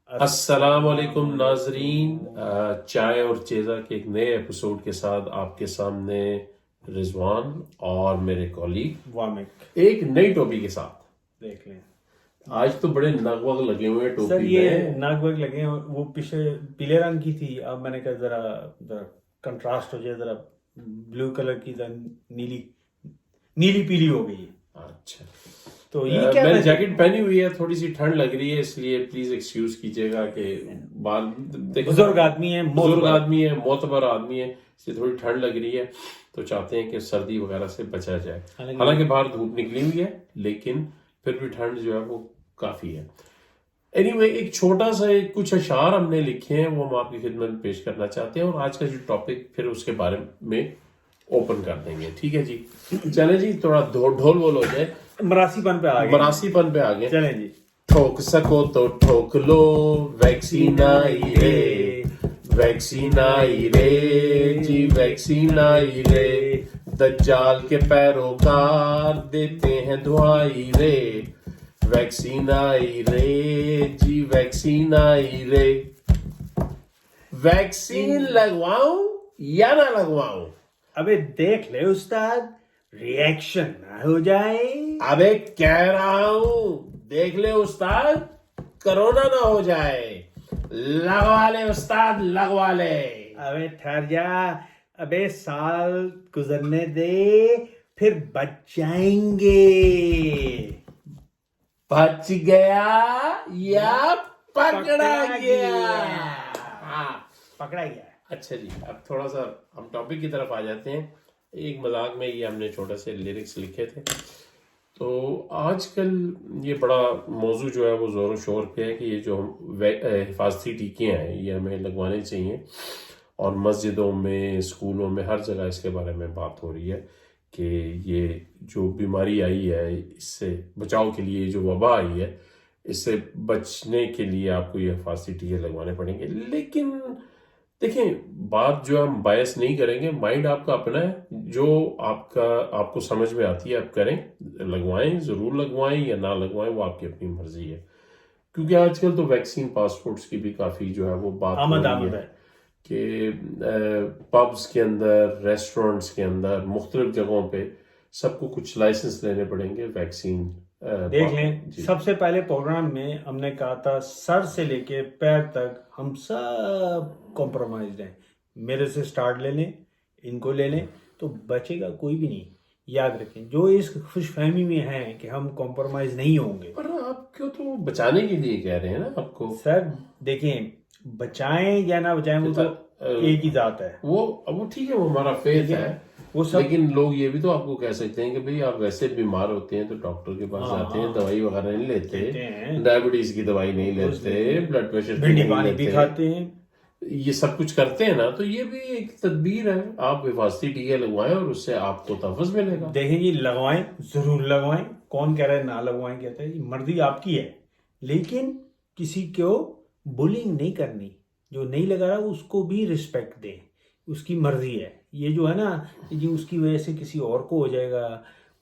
السلام علیکم ناظرین، چائے اور چیزا کے ایک نئے ایپیسوڈ کے ساتھ آپ کے سامنے رضوان اور میرے کولیگ وامک ایک نئی ٹوپی کے ساتھ دیکھ لیں. آج تو بڑے نگ وگ لگے ہوئے ہیں سر ٹوپی یہ میں. ناک وگ لگے ہیں، وہ پیچھے پیلے رنگ کی تھی، اب میں نے کہا ذرا کنٹراسٹ ہو جائے، ذرا بلو کلر کی نیلی پیلی ہو گئی. اچھا، تو یہ کیا میں نے جیکٹ پہنی ہوئی ہے، تھوڑی سی ٹھنڈ لگ رہی ہے، اس لیے پلیز ایکسکیوز کیجیے گا کہ بال بزرگ آدمی ہے، بزرگ آدمی ہے، معتبر آدمی ہے، اس لیے تھوڑی ٹھنڈ لگ رہی ہے، تو چاہتے ہیں کہ سردی وغیرہ سے بچا جائے. حالانکہ باہر دھوپ نکلی ہوئی ہے لیکن پھر بھی ٹھنڈ جو ہے وہ کافی ہے. اینی وے، ایک چھوٹا سا کچھ اشعار ہم نے لکھے ہیں، وہ ہم آپ کی خدمت میں پیش کرنا چاہتے ہیں، اور آج کا جو ٹاپک پھر اس کے بارے میں اوپن کر دیں گے. ٹھیک ہے جی، چلیں جی، تھوڑا ڈھول بول ہو جائے، مراسی پن پہ آگے. مراسی پن پہ آگے. چلیں جی. ٹھوک سکو تو ٹھوک لو، ویکسین آئی رے، ویکسین آئی رے جی، ویکسین آئی رے. دجال کے پیروکار دیتے ہیں دعائی رے، ویکسین آئی رے جی، ویکسین آئی رے. ویکسین لگواؤں یا نہ لگواؤں؟ ابے دیکھ لے استاد، ریئیکشن نہ ہو جائے. ابے کہہ رہا ہوں دیکھ لے استاد، کرونا نہ ہو جائے. لگوا لے استاد، لگوا لے. ابے ٹھہر جا، ابے سال گزرنے دے، پھر بچ جائیں گے. بچ گیا یا پکڑا گیا؟ پکڑا گیا. اچھا جی، اب تھوڑا سا ہم ٹاپک کی طرف آ جاتے ہیں. ایک مذاق میں یہ ہم نے چھوٹا سے لیرکس لکھے تھے. تو آج کل یہ بڑا موضوع جو ہے وہ زور و شور پہ ہے کہ یہ جو حفاظتی ٹیکے ہیں یہ ہمیں لگوانے چاہیے، اور مسجدوں میں، اسکولوں میں، ہر جگہ اس کے بارے میں بات ہو رہی ہے کہ یہ جو بیماری آئی ہے اس سے بچاؤ کے لیے، جو وبا آئی ہے اس سے بچنے کے لیے آپ کو یہ حفاظتی ٹیکے لگوانے پڑیں گے. لیکن دیکھیں، بات جو ہم باعث نہیں کریں گے، مائنڈ آپ کا اپنا ہے، جو آپ کو سمجھ میں آتی ہے آپ کریں، لگوائیں، ضرور لگوائیں یا نہ لگوائیں، وہ آپ کی اپنی مرضی ہے. کیونکہ آج کل تو ویکسین پاسپورٹس کی بھی کافی جو ہے وہ بات ہو رہی ہے کہ پبز کے اندر، ریسٹورنٹس کے اندر، مختلف جگہوں پہ سب کو کچھ لائسنس لینے پڑیں گے ویکسین. دیکھ لیں، سب سے پہلے پروگرام میں ہم نے کہا تھا سر سے لے کے پیر تک ہم سب کمپرومائزڈ ہیں. میرے سے سٹارٹ لے لیں، ان کو لے لیں، تو بچے گا کوئی بھی نہیں. یاد رکھیں، جو اس خوش فہمی میں ہیں کہ ہم کمپرومائز نہیں ہوں گے. پر آپ کو تو بچانے کے لیے کہہ رہے ہیں نا آپ کو. سر دیکھیں، بچائیں یا نہ بچائیں وہ تو ایک ہی ذات ہے. وہ ٹھیک ہے، وہ ہمارا فیتھ ہے، وہ سب. لیکن لوگ یہ بھی تو آپ کو کہہ سکتے ہیں کہ بھئی آپ ویسے بیمار ہوتے ہیں تو ڈاکٹر کے پاس جاتے ہیں، دوائی وغیرہ نہیں لیتے، ڈائبٹیز کی دوائی نہیں لیتے، بلڈ پریشر کی بھنڈی نہیں پانی بھی لیتے، کھاتے ہیں، یہ سب کچھ کرتے ہیں نا. تو یہ بھی ایک تدبیر ہے، آپ حفاظتی ٹیکے لگوائیں اور اس سے آپ کو تحفظ ملے گا. دیکھیں جی، لگوائیں، ضرور لگوائیں. کون کہہ رہا ہے نہ لگوائیں؟ کہتا ہے جی مرضی آپ کی ہے، لیکن کسی کو بلنگ نہیں کرنی. جو نہیں لگا رہا اس کو بھی رسپیکٹ دیں، اس کی مرضی ہے. یہ جو ہے نا جی اس کی وجہ سے کسی اور کو ہو جائے گا،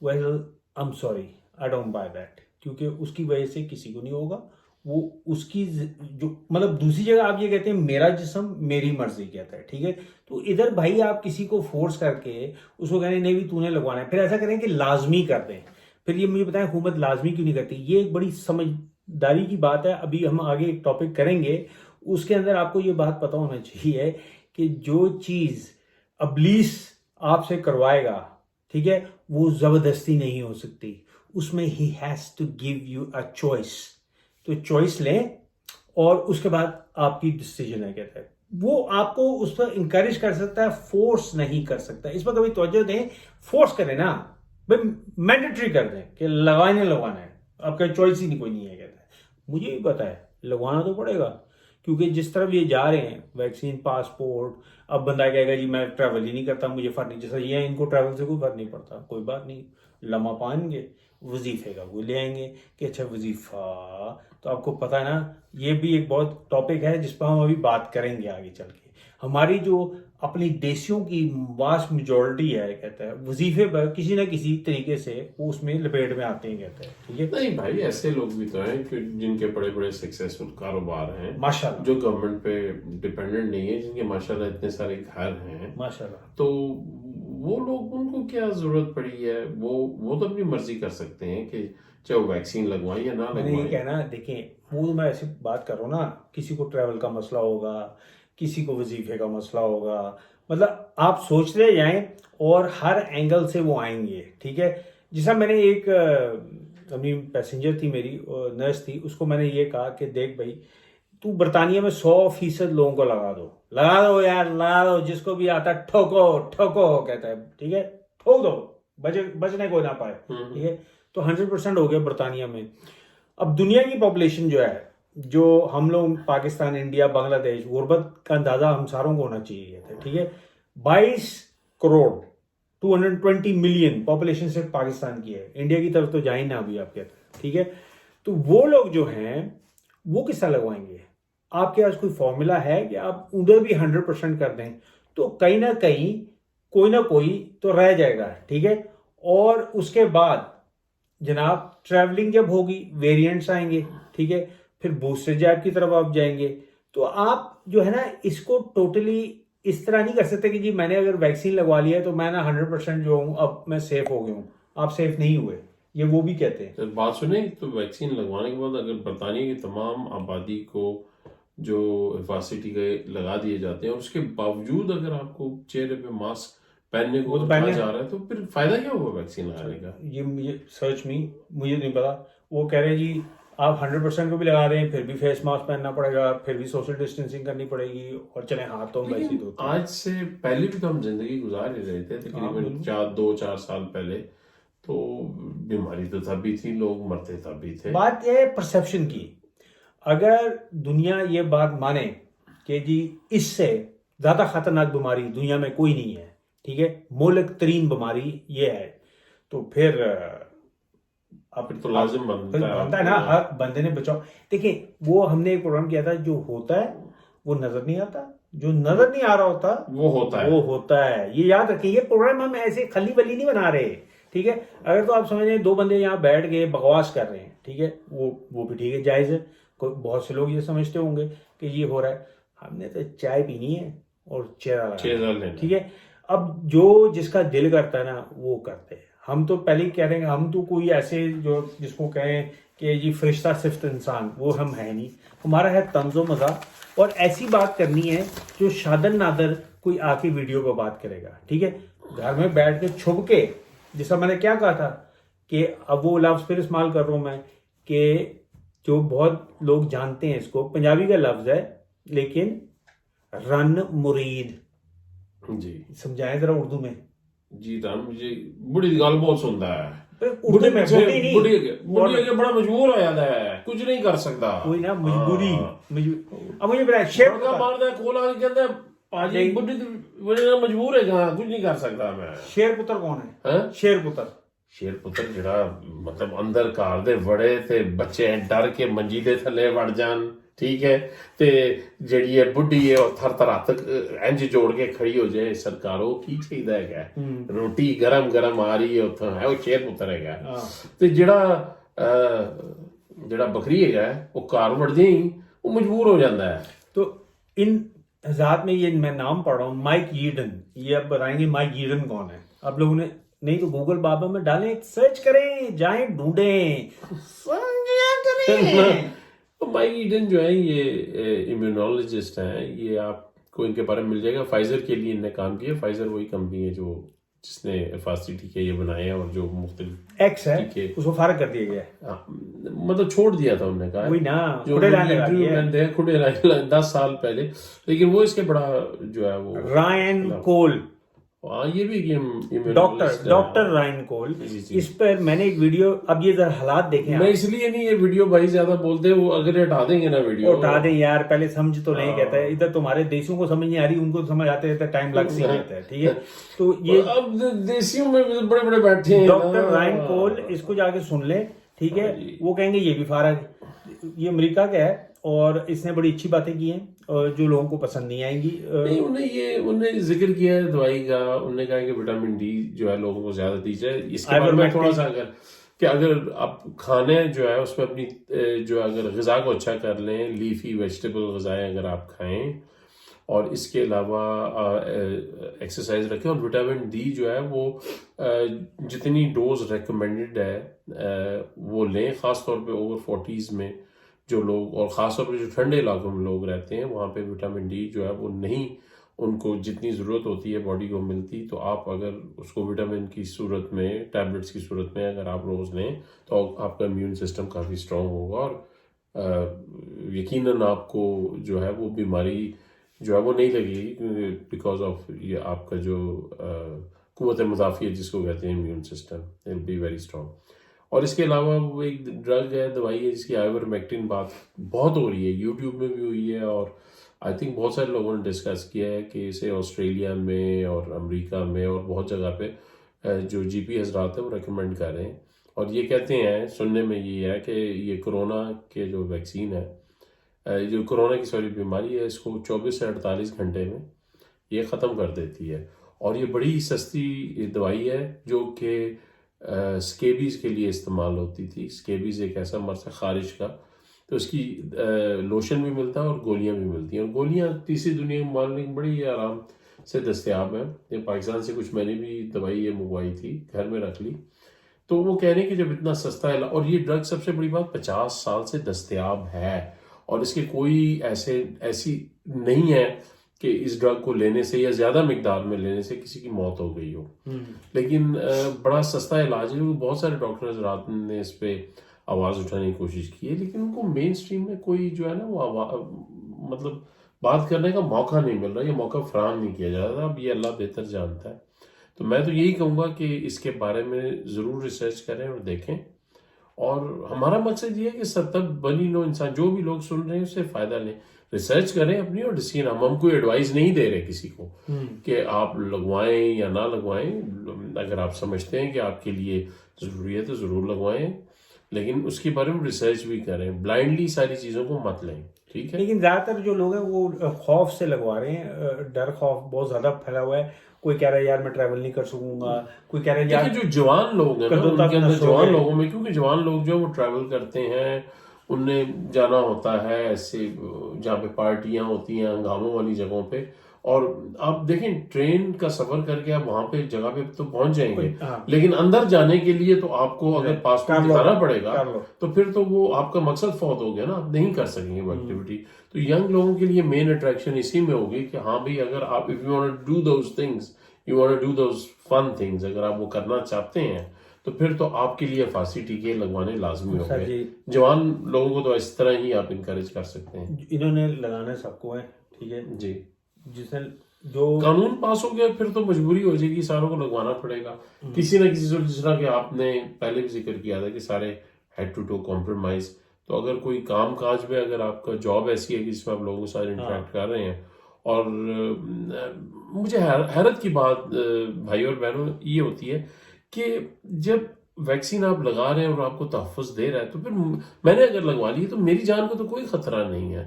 well I am sorry, I don't buy that. کیونکہ اس کی وجہ سے کسی کو نہیں ہوگا. وہ اس کی جو مطلب دوسری جگہ آپ یہ کہتے ہیں میرا جسم میری مرضی کہتا ہے، ٹھیک ہے. تو ادھر بھائی آپ کسی کو فورس کر کے اس کو کہنے نہیں بھی تو نے لگوانا ہے. پھر ایسا کریں کہ لازمی کر دیں. پھر یہ مجھے بتائیں حکومت لازمی کیوں نہیں کرتی؟ یہ ایک بڑی سمجھداری کی بات ہے. ابھی ہم آگے ایک ٹاپک کریں گے، اس کے اندر آپ کو یہ بات پتہ ہونا چاہیے کہ جو چیز ابلیس آپ سے کروائے گا، ٹھیک ہے، وہ زبردستی نہیں ہو سکتی. اس میں ہی has to give you a choice. تو چوائس لیں اور اس کے بعد آپ کی ڈیسیجن ہے. کہتا ہے وہ آپ کو اس پر انکریج کر سکتا ہے، فورس نہیں کر سکتا. اس پر کبھی توجہ دیں. فورس کریں نا بھائی، مینڈیٹری کر دیں کہ لگانا ہے، آپ کا چوائس ہی نہیں، کوئی نہیں ہے. کہتا ہے مجھے بھی پتا ہے لگوانا تو پڑے گا، کیونکہ جس طرف یہ جا رہے ہیں ویکسین پاسپورٹ، اب بندہ کہے گا جی میں ٹریول ہی نہیں کرتا، مجھے فرق نہیں. جیسا یہ ان کو ٹریول سے کوئی فرق نہیں پڑتا، کوئی بات نہیں، لمحہ پائیں گے. وظیفے کا کوئی لے آئیں گے کہ اچھا وظیفہ، تو آپ کو پتہ ہے نا یہ بھی ایک بہت ٹاپک ہے جس پہ ہم ابھی بات کریں گے آگے چل کے. ہماری جو اپنی دیسیوں کی واسٹ میجورٹی ہے کہتا ہے وظیفے پر کسی نہ کسی طریقے سے وہ اس میں لپیٹ میں آتے ہیں کہتے ہیں. ٹھیک ہے، نہیں بھائی ایسے لوگ بھی تو ہیں کہ جن کے بڑے بڑے سکسیسفل کاروبار ہیں ماشاء اللہ، جو گورنمنٹ پہ ڈپینڈنٹ نہیں ہے، جن کے ماشاءاللہ اتنے سارے گھر ہیں، ماشاء اللہ. تو وہ لوگ ان کو کیا ضرورت پڑی ہے؟ وہ تو اپنی مرضی کر سکتے ہیں کہ چاہے وہ ویکسین لگوائیں یا نہ میں نے یہ لگوائیں. کہنا دیکھیں وہ میں ایسی بات کر رہا ہوں نا، کسی کو ٹریول کا مسئلہ ہوگا، کسی کو وظیفے کا مسئلہ ہوگا، مطلب آپ سوچتے جائیں اور ہر اینگل سے وہ آئیں گے. ٹھیک ہے، جیسا میں نے ایک اپنی پیسنجر تھی میری نرس تھی، اس کو میں نے یہ کہا کہ دیکھ بھائی تو برطانیہ میں 100% لوگوں کو لگا دو یار، لگا دو، جس کو بھی آتا ہے ٹھوکو کہتا ہے. ٹھیک ہے، ٹھوک دو، بچنے کو نہ پائے. ٹھیک ہے، تو 100% ہو گیا برطانیہ میں. اب دنیا کی پاپولیشن جو ہے، جو ہم لوگ پاکستان، انڈیا، بنگلہ دیش، غربت کا اندازہ ہم ساروں کو ہونا چاہیے. ٹھیک ہے، 22 کروڑ 220 ملین پاپولیشن صرف پاکستان کی ہے، انڈیا کی طرف تو جائیں نہ ابھی آپ کہتے ہیں. ٹھیک ہے، تو وہ لوگ جو ہیں وہ کس طرح لگوائیں گے؟ آپ کے پاس کوئی فارمولا ہے کہ آپ ادھر بھی 100% کر دیں تو کہیں نہ کہیں کوئی نہ کوئی تو رہ جائے گا. ٹھیک ہے، اور اس کے بعد جناب ٹریولنگ جب ہوگی ویریئنٹس آئیں گے. ٹھیک ہے، پھر بوسٹر جیب کی طرف آپ جائیں گے. تو آپ جو ہے نا اس کو ٹوٹلی اس طرح نہیں کر سکتے کہ جی میں نے اگر ویکسین لگوا لیا ہے تو میں نا 100% جو ہوں اب میں سیف ہو گیا ہوں. آپ سیف نہیں ہوئے، یہ وہ بھی کہتے ہیں. بات سنیں تو ویکسین لگوانے کے بعد اگر برطانیہ کی تمام آبادی کو جو حفاظتی کے لگا دیے جاتے ہیں، اس کے باوجود اگر آپ کو چہرے پہ ماسک پہننے کو کہا جا رہا ہے تو پھر فائدہ کیا ہوگا ویکسین لگانے کا؟ یہ مجھے سرچ میں مجھے نہیں پتا. وہ کہہ رہے جی آپ 100% کو بھی لگا رہے ہیں پھر بھی فیس ماسک پہننا پڑے گا، پھر بھی سوشل ڈسٹینسنگ کرنی پڑے گی، اور چلیں ہاتھوں میں ویسے دھوتے ہیں. آج سے پہلے بھی تو ہم زندگی گزار ہی رہے تھے تقریباً 2-4 سال پہلے، تو بیماری تو تب بھی تھی، لوگ مرتے تب بھی تھے. بات یہ ہے پرسیپشن کی. اگر دنیا یہ بات مانے کہ جی اس سے زیادہ خطرناک بیماری دنیا میں کوئی نہیں ہے، ٹھیک ہے، مہلک ترین بیماری یہ ہے، تو پھر اب تو لازم بنتا ہے نا ہر بندے نے بچاؤ. دیکھیں وہ ہم نے ایک پروگرام کیا تھا، جو ہوتا ہے وہ نظر نہیں آتا، جو نظر نہیں آ رہا ہوتا وہ ہوتا ہے. یہ یاد رکھیں، یہ پروگرام ہم ایسے خلی بلی نہیں بنا رہے. ٹھیک ہے، اگر تو آپ سمجھ رہے ہیں 2 بندے یہاں بیٹھ گئے بکواس کر رہے ہیں، ٹھیک ہے، وہ بھی ٹھیک ہے، جائز ہے. بہت سے لوگ یہ سمجھتے ہوں گے کہ یہ ہو رہا ہے. ہم نے تو چائے پینی ہے اور چہرہ لگانا، ٹھیک ہے. اب جو جس کا دل کرتا ہے نا وہ کرتے ہیں. ہم تو پہلے ہی کہہ رہے ہیں ہم تو کوئی ایسے جو جس کو کہیں کہ جی فرشتہ صفت انسان، وہ ہم ہے نہیں. ہمارا ہے طنز و مزاح، اور ایسی بات کرنی ہے جو شادن نادر کوئی آ کے ویڈیو پہ بات کرے گا. ٹھیک ہے، گھر میں بیٹھ کے چھپ کے، جیسا میں نے کیا کہا تھا کہ اب وہ لفظ پھر استعمال کر رہا ہوں میں کہ جو بہت لوگ جانتے ہیں اس کو، پنجابی کا لفظ ہے لیکن رن مرید. جی سمجھائیں ذرا اردو میں. جی رام جی بڑی گل بہت سنتا ہے، اردو میں بڑی کے بڑا مجبور ہو جاتا ہے، کچھ نہیں کر سکتا، کوئی نا مجبوری. اب مجھے بتائیں شیر مارتا ہے کھولا کہتا ہے پاجی مجبور ہے کہاں، کچھ نہیں کر سکتا میں. شیر پتر کون ہے؟ شیر پتر جڑا مطلب اندر کار دے وڑے تے بچے ڈر کے منجی دے تھلے وڑ جان، ٹھیک ہے، تے جڑی ہے بڈھی ہے اور تھر تھر ہاتھ انج جوڑ کے کھڑی ہو جائے. سرکاروں کی چاہیے ہے روٹی گرم گرم آ رہی ہے اتوں ہے، وہ شیر پتر ہے. تے جڑا بکری ہے وہ کار وڑ جائیں وہ مجبور ہو جاتا ہے. تو ان ذات میں یہ میں نام پڑھ رہا ہوں مائک ایڈن. یہ آپ بتائیں گے مائک ایڈن کون ہے؟ آپ لوگوں نے نہیں تو گوگل بابا میں ڈالیں، سرچ کریں، جائیں ڈھونڈیں، سمجھا کریں. مائک ایڈن جو ہے یہ امیونالوجسٹ ہیں. یہ آپ کو ان کے بارے میں مل جائے گا. فائزر کے لیے ان نے کام کیا. فائزر وہی کمپنی ہے جس نے حفاظتی ٹیکے یہ بنائے ہیں، اور جو مختلف ایکس ہے اس کو فارغ کر دیا گیا، مطلب چھوڑ دیا تھا انہوں نے کہا وہی نا کھڑے کھڑے 10 سال پہلے. لیکن وہ اس کے بڑا جو ہے وہ رائن کول ہاں یہ بھی کہ ڈاکٹر رائن کول، اس پر میں نے ایک ویڈیو، اب یہ ذرا حالات دیکھیں، میں اس لیے نہیں یہ ویڈیو بھائی زیادہ بولتے، وہ اگر ہٹا دیں گے نا ویڈیو، اٹھا دیں یار، پہلے سمجھ تو نہیں کہتا ہے، ادھر تمہارے دیسیوں کو سمجھ نہیں آ رہی، ان کو سمجھ آتے رہتا ہے، ٹائم لگ سی جاتا ہے، ٹھیک ہے. تو یہ اب دیسیوں میں بڑے بڑے بیٹھے ہیں، ڈاکٹر رائن کول، اس کو جا کے سن لیں، ٹھیک ہے. وہ کہیں گے یہ بھی فارغ، یہ امریکہ کا ہے اور اس نے بڑی اچھی باتیں کی ہیں اور جو لوگوں کو پسند نہیں آئیں گی. انہیں ذکر کیا ہے دوائی کا، انہوں نے کہا کہ وٹامن ڈی جو ہے لوگوں کو زیادہ دی جائے. اس کے بارے میں تھوڑا سا اگر آپ کھانے جو ہے اس میں اپنی جو اگر غذا کو اچھا کر لیں، لیفی ویجیٹیبل غذائیں اگر آپ کھائیں، اور اس کے علاوہ ایکسرسائز رکھیں، اور وٹامن ڈی جو ہے وہ جتنی ڈوز ریکمینڈڈ ہے وہ لیں، خاص طور پہ اوور 40s میں جو لوگ، اور خاص طور پہ جو ٹھنڈے علاقوں میں لوگ رہتے ہیں وہاں پہ وٹامن ڈی جو ہے وہ نہیں ان کو جتنی ضرورت ہوتی ہے باڈی کو ملتی. تو آپ اگر اس کو وٹامن کی صورت میں، ٹیبلٹس کی صورت میں اگر آپ روز لیں تو آپ کا امیون سسٹم کافی اسٹرانگ ہوگا، اور یقیناً آپ کو جو ہے وہ بیماری جو ہے وہ نہیں لگے گی، بیکاز آف یہ آپ کا جو قوت مدافعت جس کو کہتے ہیں immune system will be very strong. اور اس کے علاوہ وہ ایک ڈرگ ہے، دوائی ہے، جس کی آئیورمیکٹن بات بہت ہو رہی ہے، یوٹیوب میں بھی ہوئی ہے، اور آئی تھنک بہت سارے لوگوں نے ڈسکس کیا ہے کہ اسے آسٹریلیا میں اور امریکہ میں اور بہت جگہ پہ جو جی پی حضرات ہیں وہ ریکمینڈ کر رہے ہیں، اور یہ کہتے ہیں، سننے میں یہ ہے کہ یہ کرونا کے جو ویکسین ہے، جو کرونا کی بیماری ہے، اس کو 24 سے 48 گھنٹے میں یہ ختم کر دیتی ہے. اور یہ بڑی سستی دوائی ہے جو کہ سکیبیز کے لیے استعمال ہوتی تھی. سکیبیز ایک ایسا مرض ہے خارش کا، تو اس کی لوشن بھی ملتا ہے اور گولیاں بھی ملتی ہیں، اور گولیاں تیسری دنیا کے ممالک بڑی آرام سے دستیاب ہیں. یہ پاکستان سے کچھ میں نے بھی دوائی یہ منگوائی تھی، گھر میں رکھ لی. تو وہ کہہ رہے ہیں کہ جب اتنا سستا ہے، اور یہ ڈرگ سب سے بڑی بات 50 سال سے دستیاب ہے، اور اس کے کوئی ایسی نہیں ہے کہ اس ڈرگ کو لینے سے یا زیادہ مقدار میں لینے سے کسی کی موت ہو گئی ہو. لیکن بڑا سستا علاج ہے. بہت سارے ڈاکٹر حضرات نے اس پہ آواز اٹھانے کی کوشش کی ہے، لیکن ان کو مین سٹریم میں کوئی جو ہے نا وہ مطلب بات کرنے کا موقع نہیں مل رہا، یہ موقع فراہم نہیں کیا جا رہا. اب یہ اللہ بہتر جانتا ہے. تو میں تو یہی کہوں گا کہ اس کے بارے میں ضرور ریسرچ کریں اور دیکھیں، اور ہمارا مقصد یہ ہے کہ ستب بنی نو انسان، جو بھی لوگ سن رہے ہیں اس سے فائدہ لیں، ریسرچ کریں اپنی، اور ڈسیزن. ہم کوئی ایڈوائز نہیں دے رہے کسی کو کہ آپ لگوائیں یا نہ لگوائیں. اگر آپ سمجھتے ہیں کہ آپ کے لیے ضروری ہے تو ضرور لگوائیں، لیکن اس کے بارے میں ریسرچ بھی کریں، بلائنڈلی ساری چیزوں کو مت لیں. ٹھیک ہے. لیکن زیادہ تر جو لوگ ہیں وہ خوف سے لگوا رہے ہیں، ڈر خوف بہت زیادہ پھیلا ہوا ہے. کوئی کہہ رہا ہے یار میں ٹریول نہیں کر سکوں گا، کوئی کہہ رہا ہے یار. جو جوان لوگ ہیں نا، ان کے اندر جوان لوگوں میں، کیونکہ جوان لوگ جو وہ ٹریول کرتے ہیں، انہیں جانا ہوتا ہے ایسے جہاں پہ پارٹیاں ہوتی ہیں، ہنگاموں والی جگہوں پہ. اور آپ دیکھیں ٹرین کا سفر کر کے آپ وہاں پہ جگہ پہ تو پہنچ جائیں گے، لیکن اندر جانے کے لیے تو آپ کو اگر پاسپورٹ دکھانا پڑے گا تو پھر تو وہ آپ کا مقصد فوت ہو گیا نا، آپ نہیں کر سکیں گے وہ ایکٹیویٹی. تو ینگ لوگوں کے لیے مین اٹریکشن اسی میں ہوگی کہ ہاں بھئی اگر آپ if you want to do those things, you want to do those fun things، اگر آپ وہ کرنا چاہتے ہیں تو پھر تو آپ کے لیے فارسی ٹیکے لگوانے لازمی ہو گئے. جوان لوگوں کو تو اس طرح ہی آپ انکریج کر سکتے ہیں. انہوں نے لگانا سب کو ہے، ٹھیک ہے جی. جس نے جو قانون پاس ہو گیا پھر تو مجبوری ہو جائے گی، ساروں کو لگوانا پڑے گا کسی نہ کسی صورت. جس طرح کہ آپ نے پہلے بھی ذکر کیا تھا کہ سارے ہیڈ ٹو ٹو کمپرومائز. تو اگر کوئی کام کاج میں اگر آپ کا جاب ایسی ہے کہ جس میں آپ لوگوں کے ساتھ انٹریکٹ کر رہے ہیں، اور مجھے حیرت کی بات بھائی اور بہنوں یہ ہوتی ہے کہ جب ویکسین آپ لگا رہے ہیں اور آپ کو تحفظ دے رہا ہے، تو پھر میں نے اگر لگوا لی تو میری جان کو تو کوئی خطرہ نہیں ہے،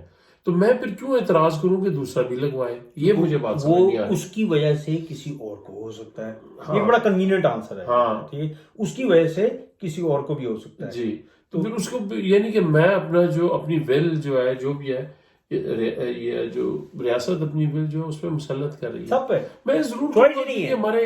تو میں پھر کیوں اعتراض کروں کہ دوسرا بھی لگوائے؟ یہ مجھے بات سمجھ نہیں آ رہی. اس کی وجہ سے کسی اور کو ہو سکتا ہے. یہ بڑا کنوینئنٹ آنسر ہے. ٹھیک ہے، اس کی وجہ سے کسی اور کو بھی ہو سکتا ہے. جی. تو پھر اس کو یعنی کہ میں اپنا جو اپنی ول جو ہے جو بھی ہے، یہ جو ریاست اپنی ول جو ہے اس پہ مسلط کر رہی ہے، سب پہ میں ضرور ہمارے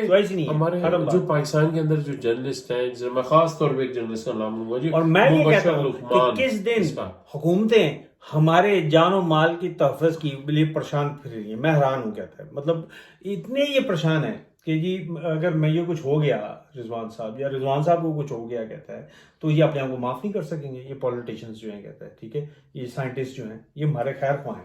جو پاکستان کے اندر جو جرنلسٹ ہیں، میں خاص طور پہ ایک جرنلسٹ کا نام لوں گا جی، اور میں یہ کہتا ہوں کہ کس دن حکومتیں ہمارے جان و مال کی تحفظ کی لیے پریشان پھر رہی ہیں. میں حیران ہوں. کہتا ہے مطلب اتنے یہ پریشان ہیں کہ جی اگر میں یہ کچھ ہو گیا رضوان صاحب، یا رضوان صاحب کو کچھ ہو گیا کہتا ہے، تو یہ اپنے آپ کو معاف نہیں کر سکیں گے. یہ پولیٹیشنز جو ہیں کہتا ہے، ٹھیک ہے، یہ سائنٹسٹ جو ہیں یہ ہمارے خیر خواہ ہیں.